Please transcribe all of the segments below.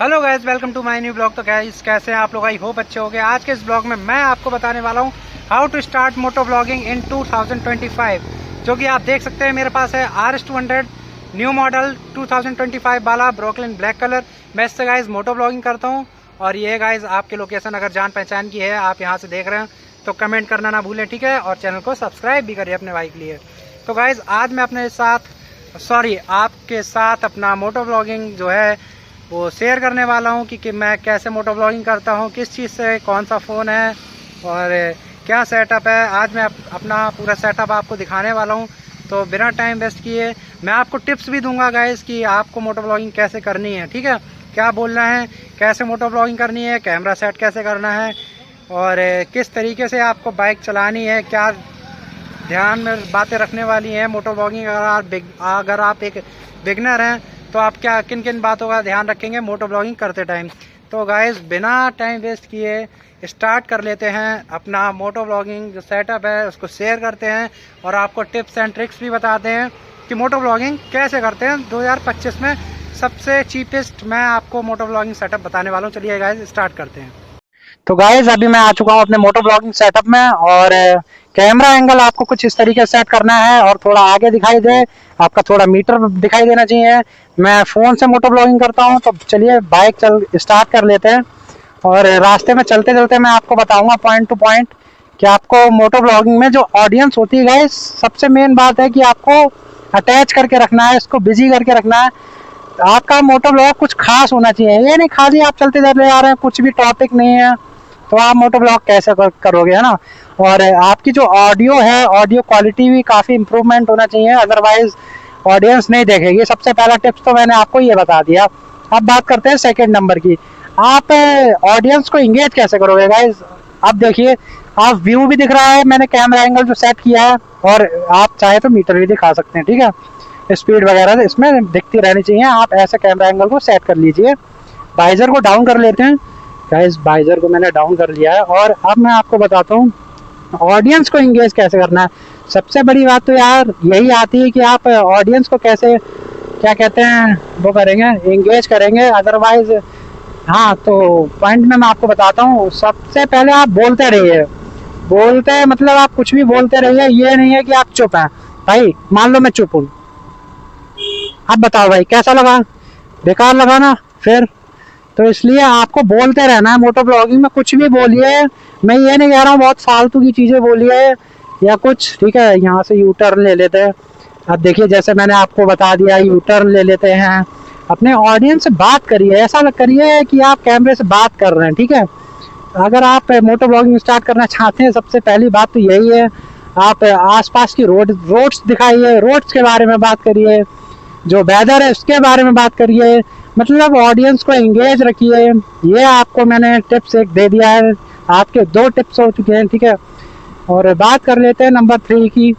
Hello guys, welcome to my new blog. तो guys कैसे हैं आप लोग? आई होप अच्छे होंगे। आज के इस ब्लॉग में मैं आपको बताने वाला हूं how to start moto blogging in 2025, जो कि आप देख सकते हैं मेरे पास है RS200 न्यू मॉडल 2025 वाला ब्रोकलिन ब्लैक कलर। मैं इससे गाइस मोटो ब्लॉगिंग करता हूं। और ये गाइस आपके लोकेशन अगर जान पहचान की है, आप यहाँ से देख रहे हैं तो कमेंट करना ना भूलें, ठीक है। और चैनल को सब्सक्राइब भी करिए अपने भाई के लिए। तो गाइस आज मैं आपके साथ अपना मोटो ब्लॉगिंग जो है वो शेयर करने वाला हूँ कि मैं कैसे मोटो ब्लॉगिंग करता हूँ, किस चीज़ से, कौन सा फ़ोन है और क्या सेटअप है। आज मैं अपना पूरा सेटअप आपको दिखाने वाला हूँ। तो बिना टाइम वेस्ट किए मैं आपको टिप्स भी दूंगा गाइस कि आपको मोटो ब्लॉगिंग कैसे करनी है, ठीक है। क्या बोलना है, कैसे मोटो ब्लॉगिंग करनी है, कैमरा सेट कैसे करना है और किस तरीके से आपको बाइक चलानी है, क्या ध्यान में बातें रखने वाली हैं मोटो ब्लॉगिंग। अगर आप एक बिगनर हैं तो आप क्या किन किन बातों का ध्यान रखेंगे मोटो ब्लॉगिंग करते टाइम। तो गाइस बिना टाइम वेस्ट किए स्टार्ट कर लेते हैं। अपना मोटो ब्लॉगिंग जो सेटअप है उसको शेयर करते हैं और आपको टिप्स एंड ट्रिक्स भी बताते हैं कि मोटो ब्लॉगिंग कैसे करते हैं 2025 में। सबसे चीपेस्ट मैं आपको मोटो ब्लॉगिंग सेटअप बताने वाला हूँ। चलिए गाइस स्टार्ट करते हैं। तो गाइस अभी मैं आ चुका हूँ अपने मोटो ब्लॉगिंग सेटअप में और कैमरा एंगल आपको कुछ इस तरीके से सेट करना है और थोड़ा आगे दिखाई दे, आपका थोड़ा मीटर दिखाई देना चाहिए। मैं फ़ोन से मोटो ब्लॉगिंग करता हूँ। तो चलिए बाइक स्टार्ट कर लेते हैं और रास्ते में चलते चलते मैं आपको बताऊंगा पॉइंट टू पॉइंट कि आपको मोटो ब्लॉगिंग में जो ऑडियंस होती है गाइस, सबसे मेन बात है कि आपको अटैच करके रखना है, इसको बिजी करके रखना है। आपका मोटो ब्लॉग कुछ खास होना चाहिए, ये नहीं खाली आप चलते चलते आ रहे हैं, कुछ भी टॉपिक नहीं है तो आप मोटो ब्लॉग कैसे करोगे, है ना। और आपकी जो ऑडियो है, ऑडियो क्वालिटी भी काफ़ी इंप्रूवमेंट होना चाहिए, अदरवाइज ऑडियंस नहीं देखेगी। सबसे पहला टिप्स तो मैंने आपको ये बता दिया। अब बात करते हैं सेकंड नंबर की। आप ऑडियंस को इंगेज कैसे करोगे गाइज। अब देखिए, आप व्यू भी दिख रहा है, मैंने कैमरा एंगल जो सेट किया है, और आप चाहे तो मीटर भी दिखा सकते हैं, ठीक है। स्पीड वगैरह इसमें दिखती रहनी चाहिए। आप ऐसे कैमरा एंगल को सेट कर लीजिए। वाइजर को डाउन कर लेते हैं गाइस। वाइजर को मैंने डाउन कर लिया है और अब मैं आपको बताता हूँ ऑडियंस को इंगेज कैसे करना है। सबसे बड़ी बात तो यार यही आती है कि आप ऑडियंस को कैसे, क्या कहते हैं, वो करेंगे, इंगेज करेंगे। अदरवाइज हाँ, तो पॉइंट में मैं आपको बताता हूँ। सबसे पहले आप बोलते रहिए। बोलते मतलब आप कुछ भी बोलते रहिए, ये नहीं है कि आप चुप हैं। भाई मान लो मैं चुप हूँ, अब बताओ भाई कैसा लगा, बेकार लगा ना। फिर तो इसलिए आपको बोलते रहना है मोटो ब्लॉगिंग में। कुछ भी बोलिए, मैं ये नहीं कह रहा हूँ बहुत फालतू की चीज़ें बोलिए या कुछ, ठीक है। यहाँ से यू टर्न ले लेते हैं। अब देखिए जैसे मैंने आपको बता दिया, यू टर्न ले लेते हैं। अपने ऑडियंस से बात करिए, ऐसा करिए कि आप कैमरे से बात कर रहे हैं, ठीक है। अगर आप मोटो ब्लॉगिंग स्टार्ट करना चाहते हैं, सबसे पहली बात तो यही है, आप आसपास की रोड्स दिखाइए, रोड्स के बारे में बात करिए, जो वेदर है उसके बारे में बात करिए। मतलब ऑडियंस को एंगेज रखिए। ये आपको मैंने टिप्स एक दे दिया है, आपके 2 टिप्स हो चुके हैं, ठीक है। और बात कर लेते हैं नंबर 3 की,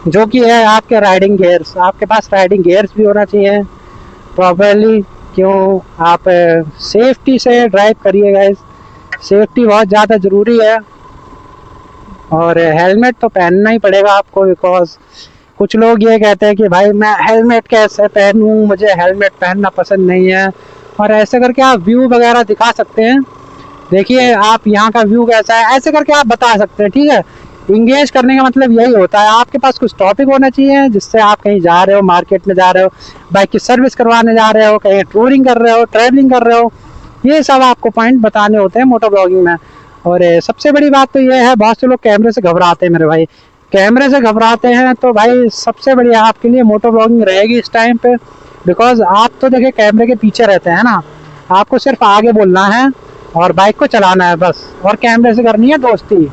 जो कि है आपके राइडिंग गियर्स। आपके पास राइडिंग गियर्स भी होना चाहिए प्रॉपरली। क्यों, आप सेफ्टी से ड्राइव करिएगा। सेफ्टी बहुत ज़्यादा ज़रूरी है और हेलमेट तो पहनना ही पड़ेगा आपको, बिकॉज कुछ लोग ये कहते हैं कि भाई मैं हेलमेट कैसे पहनूं, मुझे हेलमेट पहनना पसंद नहीं है। और ऐसे करके आप व्यू वगैरह दिखा सकते हैं। देखिए आप यहाँ का व्यू कैसा है, ऐसे करके आप बता सकते हैं, ठीक है। इंगेज करने का मतलब यही होता है, आपके पास कुछ टॉपिक होना चाहिए जिससे आप कहीं जा रहे हो, मार्केट में जा रहे हो, बाइक की सर्विस करवाने जा रहे हो, कहीं टूरिंग कर रहे हो, ट्रैवलिंग कर रहे हो, ये सब आपको पॉइंट बताने होते हैं मोटो ब्लॉगिंग में। और सबसे बड़ी बात तो ये है, बहुत से लोग कैमरे से घबराते हैं मेरे भाई, कैमरे से घबराते हैं। तो भाई सबसे बढ़िया आपके लिए मोटो ब्लॉगिंग रहेगी इस टाइम पे, बिकॉज आप तो देखिए कैमरे के पीछे रहते हैं ना, आपको सिर्फ आगे बोलना है और बाइक को चलाना है बस, और कैमरे से करनी है दोस्ती।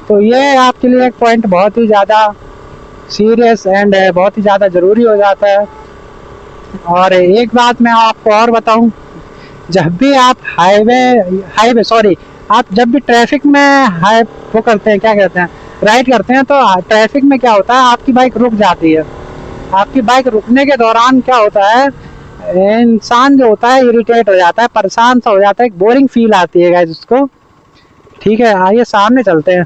तो ये आपके लिए एक पॉइंट बहुत ही ज़्यादा सीरियस एंड बहुत ही ज़्यादा ज़रूरी हो जाता है। और एक बात मैं आपको और बताऊं, जब भी आप आप जब भी ट्रैफिक में वो करते हैं, क्या कहते हैं, राइड करते हैं, तो ट्रैफिक में क्या होता है, आपकी बाइक रुक जाती है। आपकी बाइक रुकने के दौरान क्या होता है, इंसान जो होता है इरिटेट हो जाता है, परेशान सा हो जाता है, एक बोरिंग फील आती है गाइस उसको, ठीक है। आइए सामने चलते हैं,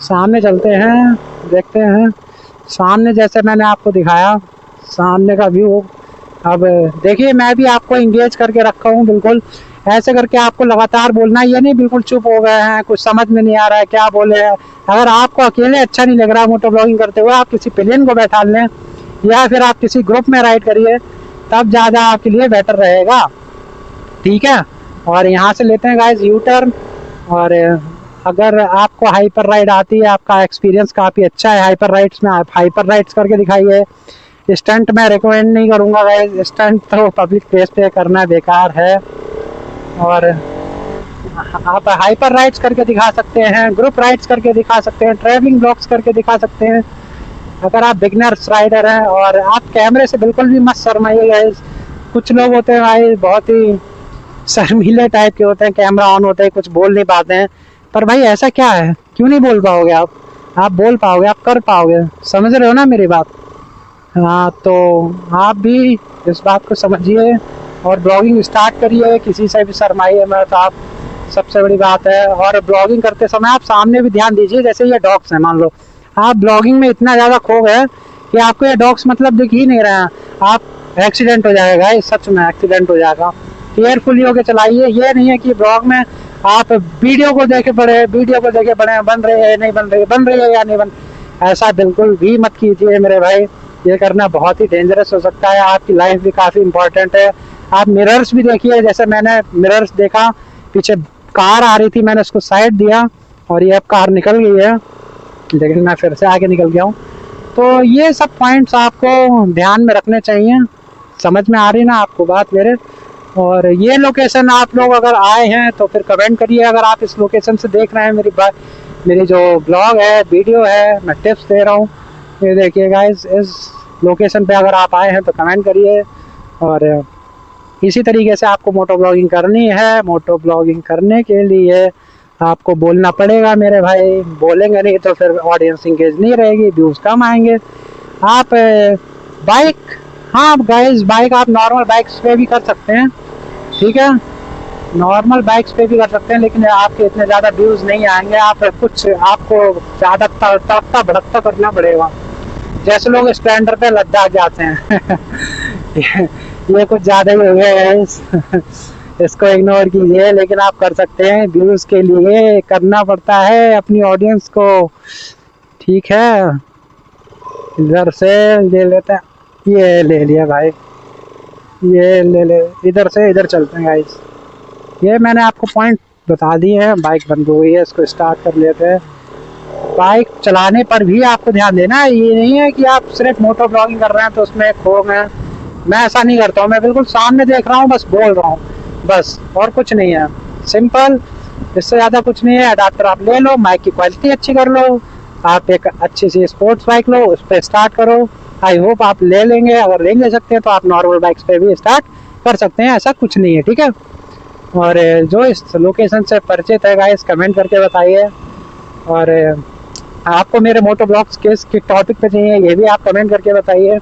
सामने चलते हैं, देखते हैं सामने। जैसे मैंने आपको दिखाया सामने का व्यू, अब देखिए मैं भी आपको इंगेज करके रखा हूँ बिल्कुल, ऐसे करके आपको लगातार बोलना, ये नहीं बिल्कुल चुप हो गए हैं, कुछ समझ में नहीं आ रहा है क्या बोले हैं। अगर आपको अकेले अच्छा नहीं लग रहा मोटो ब्लॉगिंग करते हुए, आप किसी पिलियन को बैठा लें या फिर आप किसी ग्रुप में राइड करिए, तब ज़्यादा आपके लिए बेटर रहेगा, ठीक है। और यहाँ से लेते हैं गाइस यू टर्न। और अगर आपको हाइपर राइड आती है, आपका एक्सपीरियंस काफ़ी अच्छा है हाइपर राइड्स में, आप हाइपर राइड्स करके दिखाइए। स्टंट मैं रिकमेंड नहीं करूँगा गाइस, स्टंट तो पब्लिक प्लेस पे करना बेकार है। और आप हाइपर राइड्स करके दिखा सकते हैं, ग्रुप राइड्स करके दिखा सकते हैं, ट्रैवलिंग ब्लॉग्स करके दिखा सकते हैं अगर आप बिगनर्स राइडर हैं। और आप कैमरे से बिल्कुल भी मत शर्माइए गाइस। कुछ लोग होते हैं भाई बहुत ही शर्मीले टाइप के होते हैं, कैमरा ऑन होते हैं कुछ बोल नहीं पाते हैं, पर भाई ऐसा क्या है, क्यों नहीं बोल पाओगे आप बोल पाओगे, आप कर पाओगे, समझ रहे हो ना मेरी बात। हाँ तो आप भी इस बात को समझिए और ब्लॉगिंग स्टार्ट करिए, किसी से भी शर्माइए मत तो आप, सबसे बड़ी बात है। और ब्लॉगिंग करते समय आप सामने भी ध्यान दीजिए, जैसे ये डॉग्स हैं, मान लो आप ब्लॉगिंग में इतना ज़्यादा खो गए कि आपको ये डॉग्स मतलब दिख ही नहीं रहे हैं, आप एक्सीडेंट हो जाएगा, सच में एक्सीडेंट हो जाएगा। केयरफुली होकर चलाइए, ये नहीं है कि ब्लॉग में आप वीडियो को देखे पड़े बन रही है नहीं बन रही है, बन रही है या नहीं बन, ऐसा बिल्कुल भी मत कीजिए मेरे भाई, ये करना बहुत ही डेंजरस हो सकता है, आपकी लाइफ भी काफ़ी इंपॉर्टेंट है। आप मिरर्स भी देखिए, जैसे मैंने मिरर्स देखा, पीछे कार आ रही थी, मैंने उसको साइड दिया और ये अब कार निकल गई है, लेकिन मैं फिर से आगे निकल गया हूँ। तो ये सब पॉइंट्स आपको ध्यान में रखने चाहिए, समझ में आ रही ना आपको बात मेरे। और ये लोकेशन आप लोग अगर आए हैं तो फिर कमेंट करिए, अगर आप इस लोकेशन से देख रहे हैं मेरी बात, मेरी जो ब्लॉग है वीडियो है, मैं टिप्स दे रहा हूँ, ये देखिए गाइस इस लोकेशन पे अगर आप आए हैं तो कमेंट करिए। और इसी तरीके से आपको मोटो ब्लॉगिंग करनी है। मोटो ब्लॉगिंग करने के लिए आपको बोलना पड़ेगा मेरे भाई, बोलेंगे नहीं तो फिर ऑडियंस इंगेज नहीं रहेगी, व्यूज़ कम आएंगे। आप बाइक, हाँ गाइस बाइक आप नॉर्मल बाइक्स पे भी कर सकते हैं, ठीक है, नॉर्मल बाइक्स पे भी कर सकते हैं, लेकिन आपके इतने ज़्यादा व्यूज़ नहीं आएंगे। आप कुछ आपको ज़्यादा तड़कता भड़कता करना पड़ेगा, जैसे लोग स्प्लेंडर पे लद्दाख जाते हैं ये कुछ ज़्यादा ही हो गया है इसको इग्नोर कीजिए, लेकिन आप कर सकते हैं, व्यूज़ के लिए करना पड़ता है अपनी ऑडियंस को, ठीक है। इधर से ले लेते हैं, ये ले लिया भाई, ये ले इधर से इधर चलते हैं गाइस। ये मैंने आपको पॉइंट बता दिए हैं। बाइक बंद हो गई है, इसको स्टार्ट कर लेते हैं। बाइक चलाने पर भी आपको ध्यान देना है, ये नहीं है कि आप सिर्फ मोटो ब्लॉगिंग कर रहे हैं तो उसमें खो गए। मैं ऐसा नहीं करता हूँ, मैं बिल्कुल सामने देख रहा हूँ, बस बोल रहा हूँ, बस, और कुछ नहीं है, सिंपल, इससे ज़्यादा कुछ नहीं है। अडाप्टर आप ले लो, माइक की क्वालिटी अच्छी कर लो, आप एक अच्छी सी स्पोर्ट्स बाइक लो, उस पर स्टार्ट करो। आई होप आप ले लेंगे, अगर ले सकते हैं तो आप नॉर्मल बाइक्स पे भी स्टार्ट कर सकते हैं, ऐसा कुछ नहीं है, ठीक है। और जो इस लोकेशन से परिचित है गाइस कमेंट करके बताइए, और आपको मेरे मोटो ब्लॉग्स किस टॉपिक पे चाहिए ये भी आप कमेंट करके बताइए।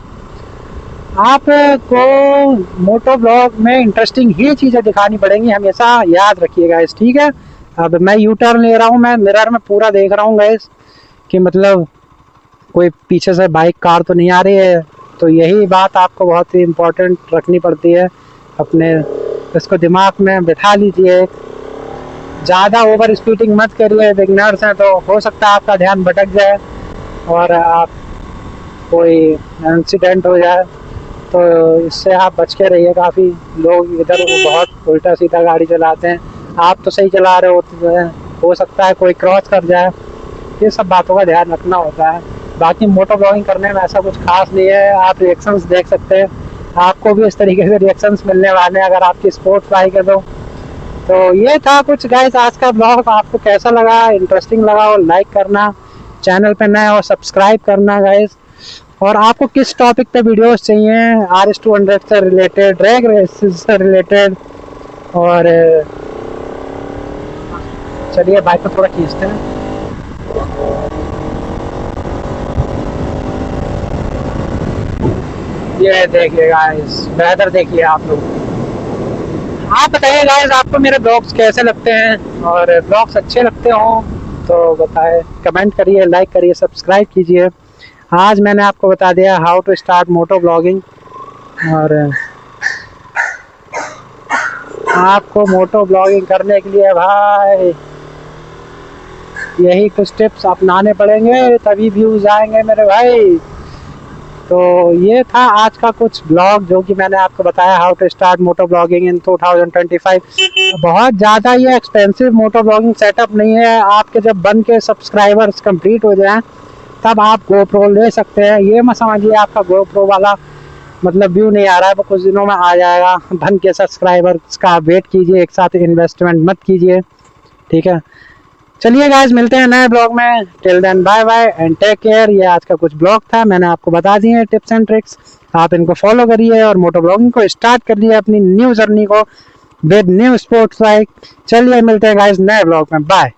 आपको मोटो ब्लॉग में इंटरेस्टिंग ही चीज़ें दिखानी पड़ेंगी, हमेशा याद रखिएगा इस, ठीक है। अब मैं यू टर्न ले रहा हूँ, मैं मिरर में पूरा देख रहा हूँ गाइस कि मतलब कोई पीछे से बाइक कार तो नहीं आ रही है, तो यही बात आपको बहुत ही इम्पोर्टेंट रखनी पड़ती है, अपने इसको दिमाग में बिठा लीजिए। ज़्यादा ओवर स्पीडिंग मत करिए, बिगनर्स हैं तो हो सकता है आपका ध्यान भटक जाए और आप कोई इंसिडेंट हो जाए, तो इससे आप बच के रहिए। काफ़ी लोग इधर बहुत उल्टा सीधा गाड़ी चलाते हैं, आप तो सही चला रहे होते हैं, हो सकता है कोई क्रॉस कर जाए, ये सब बातों का ध्यान रखना होता है। बाकी मोटो ब्लॉगिंग करने में ऐसा कुछ खास नहीं है, आप रिएक्शंस देख सकते हैं, आपको भी इस तरीके से रिएक्शंस मिलने वाले हैं अगर आपकी स्पोर्ट्स बाइक है तो ये था कुछ गाइस आज का ब्लॉग। आपको कैसा लगा, इंटरेस्टिंग लगा और लाइक करना, चैनल पे नए और सब्सक्राइब करना गाइस। और आपको किस टॉपिक पे वीडियोस चाहिए, RS200 से रिलेटेड, ड्रैग रेसेस से रिलेटेड, और चलिए बाइक को थोड़ा खींचते हैं। ये देखिए गाइस, वेदर देखिए आप लोग। आप बताइए गाइस आपको मेरे ब्लॉग्स कैसे लगते हैं, और ब्लॉग्स अच्छे लगते हों तो बताएं, कमेंट करिए, लाइक करिए, सब्सक्राइब कीजिए। आज मैंने आपको बता दिया how to start moto blogging, और आपको मोटो ब्लॉगिंग करने के लिए भाई यही कुछ टिप्स अपनाने पड़ेंगे, तभी व्यूज आएंगे मेरे भाई। तो ये था आज का कुछ ब्लॉग जो कि मैंने आपको बताया, how to start moto blogging in 2025। बहुत ज़्यादा ये एक्सपेंसिव मोटो ब्लॉगिंग सेटअप नहीं है। आपके जब बन के सब्सक्राइबर्स कंप्लीट हो जाएं तब आप GoPro ले सकते हैं। ये मत समझिए आपका GoPro वाला मतलब व्यू नहीं आ रहा है, वो कुछ दिनों में आ जाएगा। बन के सब्सक्राइबर्स का वेट कीजिए, एक साथ इन्वेस्टमेंट मत कीजिए, ठीक है। चलिए गाइस, मिलते हैं नए ब्लॉग में। Till then bye bye and take care. ये आज का कुछ ब्लॉग था, मैंने आपको बता दिए टिप्स एंड ट्रिक्स, आप इनको फॉलो करिए और मोटो ब्लॉगिंग को स्टार्ट कर दिए अपनी न्यू जर्नी को विद न्यू स्पोर्ट्स बाइक। चलिए मिलते हैं गाइस नए ब्लॉग में, बाय।